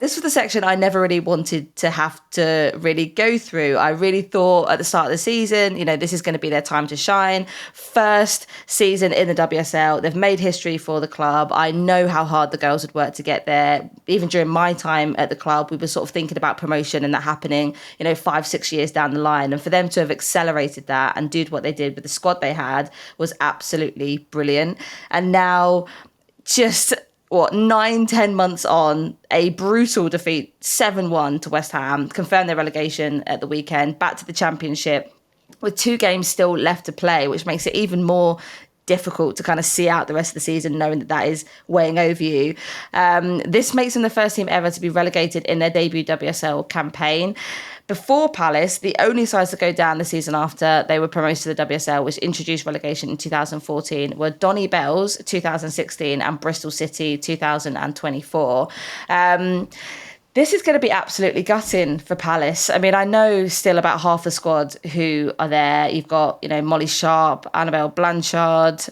This was the section I never really wanted to have to really go through. I really thought at the start of the season, this is going to be their time to shine. First season in the WSL. They've made history for the club. I know how hard the girls would work to get there. Even during my time at the club, we were sort of thinking about promotion and that happening, 5-6 years down the line. And for them to have accelerated that and did what they did with the squad they had was absolutely brilliant. And now just 9-10 months on, a brutal defeat 7-1 to West Ham, confirmed their relegation at the weekend, back to the Championship with 2 games still left to play, which makes it even more difficult to kind of see out the rest of the season, knowing that is weighing over you. This makes them the first team ever to be relegated in their debut WSL campaign. Before Palace, the only sides to go down the season after they were promoted to the WSL, which introduced relegation in 2014, were Donny Bells 2016 and Bristol City 2024. This is going to be absolutely gutting for Palace. I mean, I know still about half the squad who are there. You've got, Molly Sharp, Annabelle Blanchard,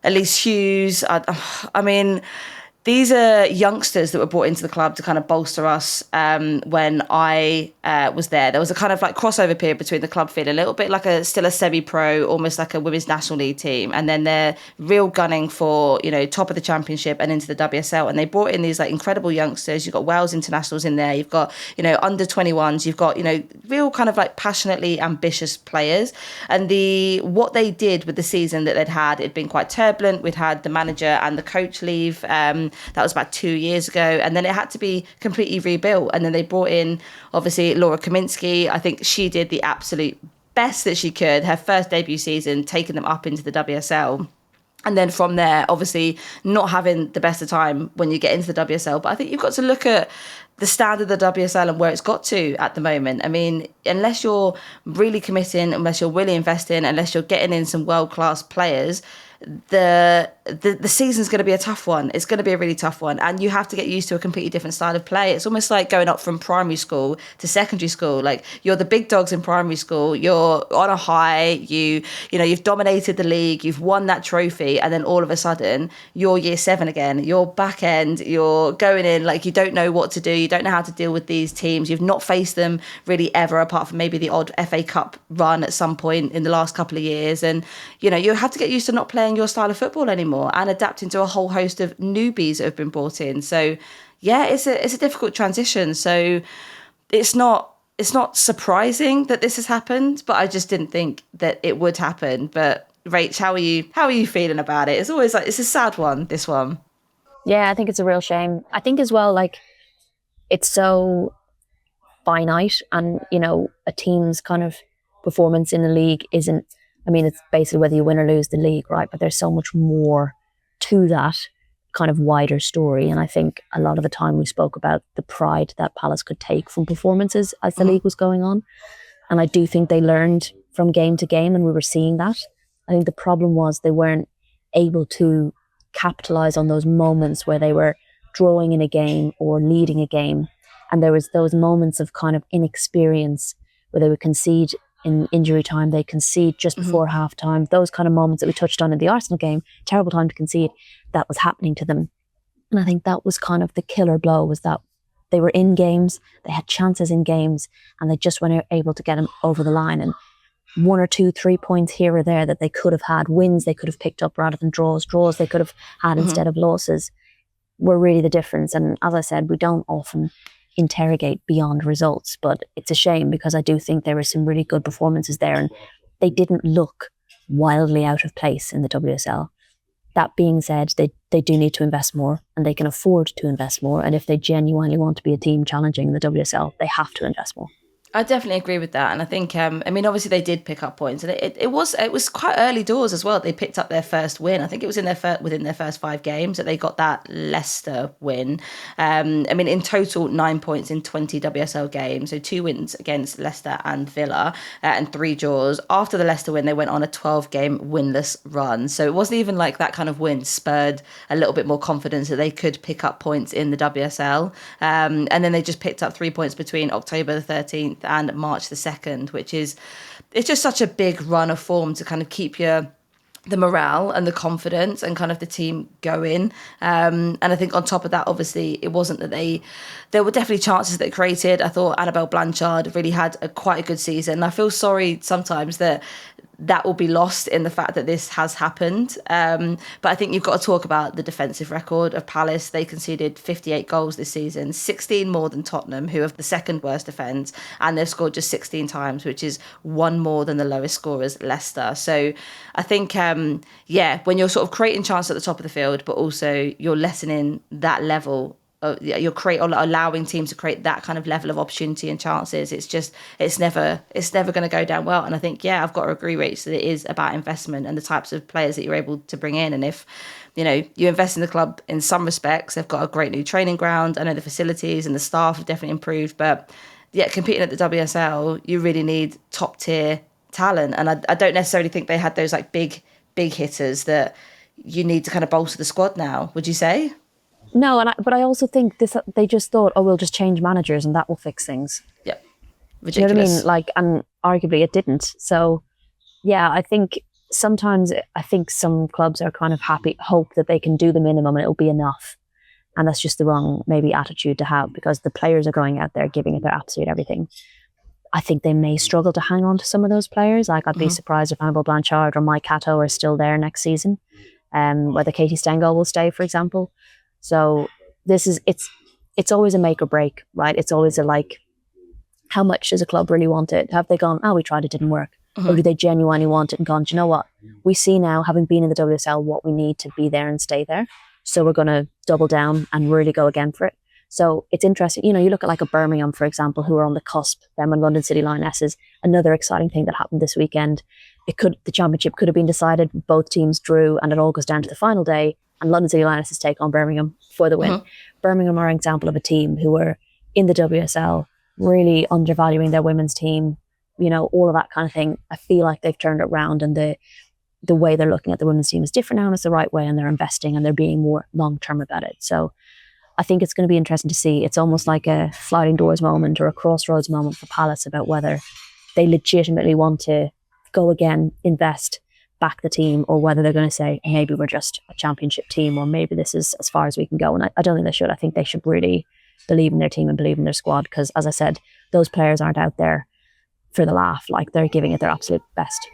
Elise Hughes. I mean, these are youngsters that were brought into the club to kind of bolster us when I was there. There was a kind of like crossover period between the club feeling a little bit like still a semi-pro, almost like a women's national league team. And then they're real gunning for, top of the Championship and into the WSL. And they brought in these like incredible youngsters. You've got Wales internationals in there. You've got, under 21s. You've got, real kind of like passionately ambitious players. And what they did with the season that they'd had, it'd been quite turbulent. We'd had the manager and the coach leave. That was about 2 years ago. And then it had to be completely rebuilt. And then they brought in, obviously, Laura Kaminsky. I think she did the absolute best that she could. Her first debut season, taking them up into the WSL. And then from there, obviously, not having the best of time when you get into the WSL. But I think you've got to look at the standard of the WSL and where it's got to at the moment. I mean, unless you're really committing, unless you're really investing, unless you're getting in some world-class players, the season's going to be a tough one. It's going to be a really tough one, and you have to get used to a completely different style of play. It's almost like going up from primary school to secondary school. Like, you're the big dogs in primary school, you're on a high, you've dominated the league, you've won that trophy, and then all of a sudden you're year 7 again, you're back end, you're going in like you don't know what to do, you don't know how to deal with these teams, you've not faced them really ever, apart from maybe the odd FA Cup run at some point in the last couple of years. And you have to get used to not playing your style of football anymore and adapting to a whole host of newbies that have been brought in. So yeah, it's a difficult transition. So it's not surprising that this has happened, but I just didn't think that it would happen. But Rach, how are you feeling about it? It's always like, it's a sad one, this one. Yeah, I think it's a real shame. I think as well, like, it's so finite, and a team's kind of performance in the league isn't, I mean, it's basically whether you win or lose the league, right? But there's so much more to that kind of wider story. And I think a lot of the time we spoke about the pride that Palace could take from performances as the league was going on. And I do think they learned from game to game, and we were seeing that. I think the problem was they weren't able to capitalise on those moments where they were drawing in a game or leading a game. And there was those moments of kind of inexperience where they would concede in injury time, they concede just before half time. Those kind of moments that we touched on in the Arsenal game, terrible time to concede, that was happening to them. And I think that was kind of the killer blow, was that they were in games, they had chances in games, and they just weren't able to get them over the line. And 1 or 2, 3 points here or there that they could have had, wins they could have picked up rather than draws they could have had instead of losses, were really the difference. And as I said, we don't often interrogate beyond results, but it's a shame because I do think there were some really good performances there, and they didn't look wildly out of place in the WSL. That being said, they do need to invest more, and they can afford to invest more, and if they genuinely want to be a team challenging the WSL, they have to invest more. I definitely agree with that. And I think, obviously they did pick up points, and it was quite early doors as well. They picked up their first win. I think it was within their first 5 games that they got that Leicester win. In total, 9 points in 20 WSL games. So 2 wins against Leicester and Villa, and 3 draws. After the Leicester win, they went on a 12-game winless run. So it wasn't even like that kind of win spurred a little bit more confidence that they could pick up points in the WSL. And then they just picked up 3 points between October the 13th and March the 2nd, which is, it's just such a big run of form to kind of keep your the morale and the confidence and kind of the team going. And I think on top of that, obviously, it wasn't that there were definitely chances that created. I thought Annabelle Blanchard really had quite a good season. And I feel sorry sometimes that will be lost in the fact that this has happened. But I think you've got to talk about the defensive record of Palace. They conceded 58 goals this season, 16 more than Tottenham, who have the second worst defence, and they've scored just 16 times, which is one more than the lowest scorers, Leicester. So I think, when you're sort of creating chances at the top of the field, but also you're lessening that level, you're allowing teams to create that kind of level of opportunity and chances. It's never going to go down well. And I think, I've got to agree, Rach, that it is about investment and the types of players that you're able to bring in. And if you invest in the club in some respects, they've got a great new training ground. I know the facilities and the staff have definitely improved, but competing at the WSL, you really need top tier talent. And I don't necessarily think they had those like big hitters that you need to kind of bolster the squad now. Would you say? No, but I also think they just thought, we'll just change managers and that will fix things. Yeah, ridiculous. You know what I mean? Like, and arguably it didn't. So, I think sometimes some clubs are kind of hope that they can do the minimum and it'll be enough. And that's just the wrong maybe attitude to have, because the players are going out there giving it their absolute everything. I think they may struggle to hang on to some of those players. Like, I'd be surprised if Annabelle Blanchard or Mike Cato are still there next season. Whether Katie Stengel will stay, for example. So it's always a make or break, right? It's always how much does a club really want it? Have they gone, we tried, it didn't work? Or do they genuinely want it and gone, do you know what? We see now, having been in the WSL, what we need to be there and stay there. So we're going to double down and really go again for it. So it's interesting. You look at like a Birmingham, for example, who are on the cusp, them and London City Lionesses. Another exciting thing that happened this weekend. The championship could have been decided. Both teams drew and it all goes down to the final day. And London City Lionesses take on Birmingham for the win. Birmingham are an example of a team who were in the WSL, really undervaluing their women's team, all of that kind of thing. I feel like they've turned it around, and the way they're looking at the women's team is different now, and it's the right way, and they're investing and they're being more long-term about it. So I think it's going to be interesting to see. It's almost like a sliding doors moment or a crossroads moment for Palace about whether they legitimately want to go again, invest, back the team, or whether they're going to say, maybe we're just a championship team, or maybe this is as far as we can go. And I don't think they should. I think they should really believe in their team and believe in their squad, because, as I said, those players aren't out there for the laugh. Like, they're giving it their absolute best.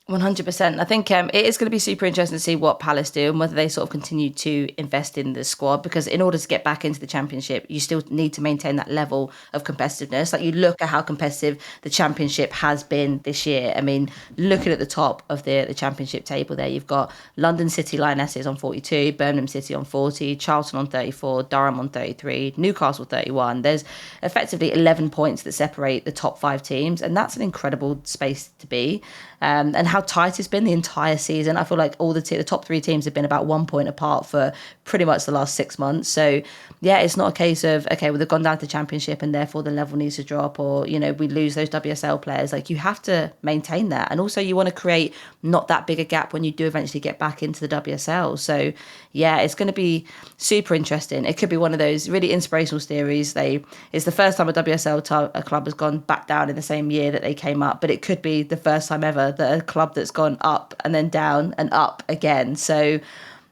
100%. I think it is going to be super interesting to see what Palace do and whether they sort of continue to invest in the squad, because in order to get back into the championship, you still need to maintain that level of competitiveness. Like, you look at how competitive the championship has been this year. I mean, looking at the top of the championship table there, you've got London City Lionesses on 42, Birmingham City on 40, Charlton on 34, Durham on 33, Newcastle 31. There's effectively 11 points that separate the top 5 teams, and that's an incredible space to be. And how tight it's been the entire season. I feel like all the top 3 teams have been about 1 point apart for pretty much the last 6 months. So, it's not a case of, they've gone down to the championship and therefore the level needs to drop, or, we lose those WSL players. Like, you have to maintain that. And also you want to create not that big a gap when you do eventually get back into the WSL. So, it's going to be super interesting. It could be one of those really inspirational series. It's the first time a WSL club has gone back down in the same year that they came up, but it could be the first time ever that a club that's gone up and then down and up again. So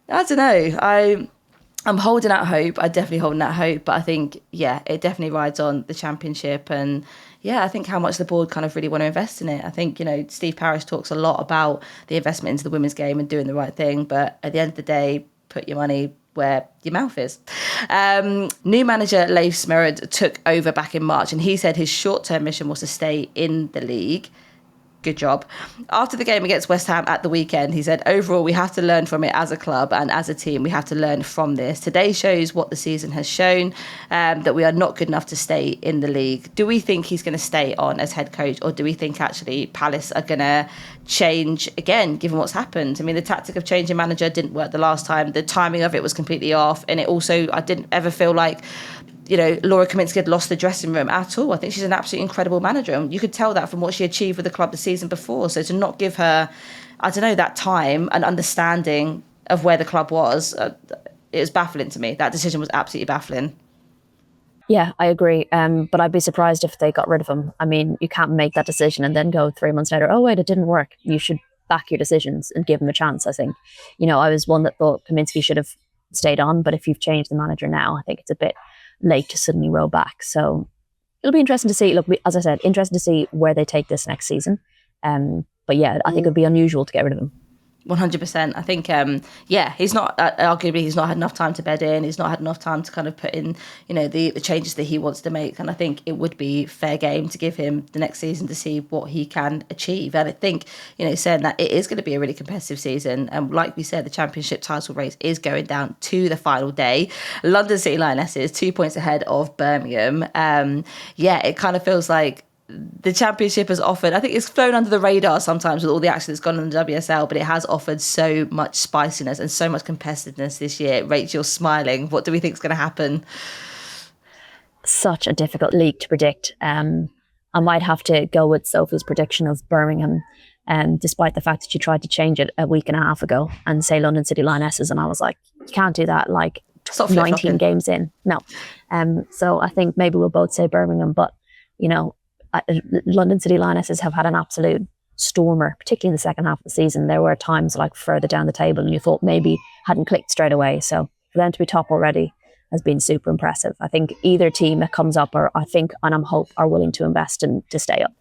I don't know. I'm holding out hope. I'm definitely holding out hope. But I think, it definitely rides on the championship. And I think how much the board kind of really want to invest in it. I think, Steve Parish talks a lot about the investment into the women's game and doing the right thing. But at the end of the day, put your money where your mouth is. New manager Leif Smerud took over back in March, and he said his short-term mission was to stay in the league. Good job. After the game against West Ham at the weekend, he said, overall, we have to learn from it as a club and as a team. We have to learn from this. Today shows what the season has shown, that we are not good enough to stay in the league. Do we think he's going to stay on as head coach, or do we think actually Palace are going to change again, given what's happened? I mean, the tactic of changing manager didn't work the last time. The timing of it was completely off. And it also, I didn't ever feel like Laura Kaminsky had lost the dressing room at all. I think she's an absolutely incredible manager. And you could tell that from what she achieved with the club the season before. So to not give her, that time and understanding of where the club was, it was baffling to me. That decision was absolutely baffling. Yeah, I agree. But I'd be surprised if they got rid of him. I mean, you can't make that decision and then go 3 months later, oh, wait, it didn't work. You should back your decisions and give him a chance. I think, I was one that thought Kaminsky should have stayed on, but if you've changed the manager now, I think it's a bit late to suddenly roll back. So it'll be interesting to see. Look, as I said, interesting to see where they take this next season. But yeah, I think it would be unusual to get rid of him. 100%. I think, he's not, arguably, he's not had enough time to bed in. He's not had enough time to kind of put in, the changes that he wants to make. And I think it would be fair game to give him the next season to see what he can achieve. And I think, saying that it is going to be a really competitive season. And like we said, the championship title race is going down to the final day. London City Lionesses, 2 points ahead of Birmingham. It kind of feels like the championship has offered, I think it's flown under the radar sometimes with all the action that's gone on in the WSL, but it has offered so much spiciness and so much competitiveness this year. Rachel, smiling. What do we think is going to happen? Such a difficult league to predict. I might have to go with Sophie's prediction of Birmingham, despite the fact that she tried to change it a week and a half ago and say London City Lionesses, and I was like, you can't do that, like 19 games in. No. So I think maybe we'll both say Birmingham, but, London City Lionesses have had an absolute stormer, particularly in the second half of the season. There were times like further down the table and you thought maybe hadn't clicked straight away. So for them to be top already has been super impressive. I think either team that comes up are willing to invest and to stay up.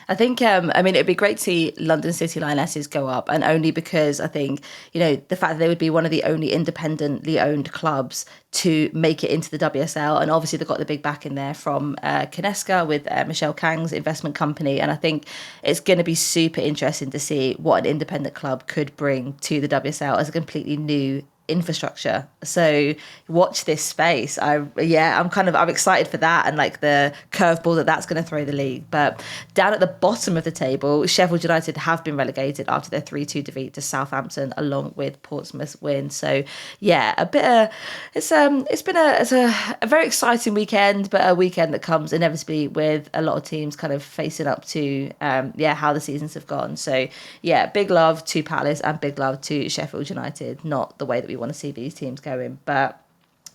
I think, it'd be great to see London City Lionesses go up, and only because I think, the fact that they would be one of the only independently owned clubs to make it into the WSL, and obviously they've got the big back in there from Kineska with Michelle Kang's investment company, and I think it's going to be super interesting to see what an independent club could bring to the WSL as a completely new infrastructure. So watch this space. I'm excited for that, and like the curveball that's going to throw the league. But down at the bottom of the table, Sheffield United have been relegated after their 3-2 defeat to Southampton, along with Portsmouth's win. So it's been a very exciting weekend, but a weekend that comes inevitably with a lot of teams kind of facing up to how the seasons have gone. So big love to Palace and big love to Sheffield United. Not the way that we want to see these teams going, but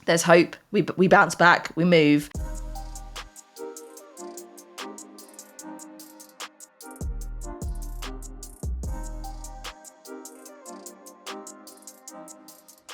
there's hope. We bounce back, we move.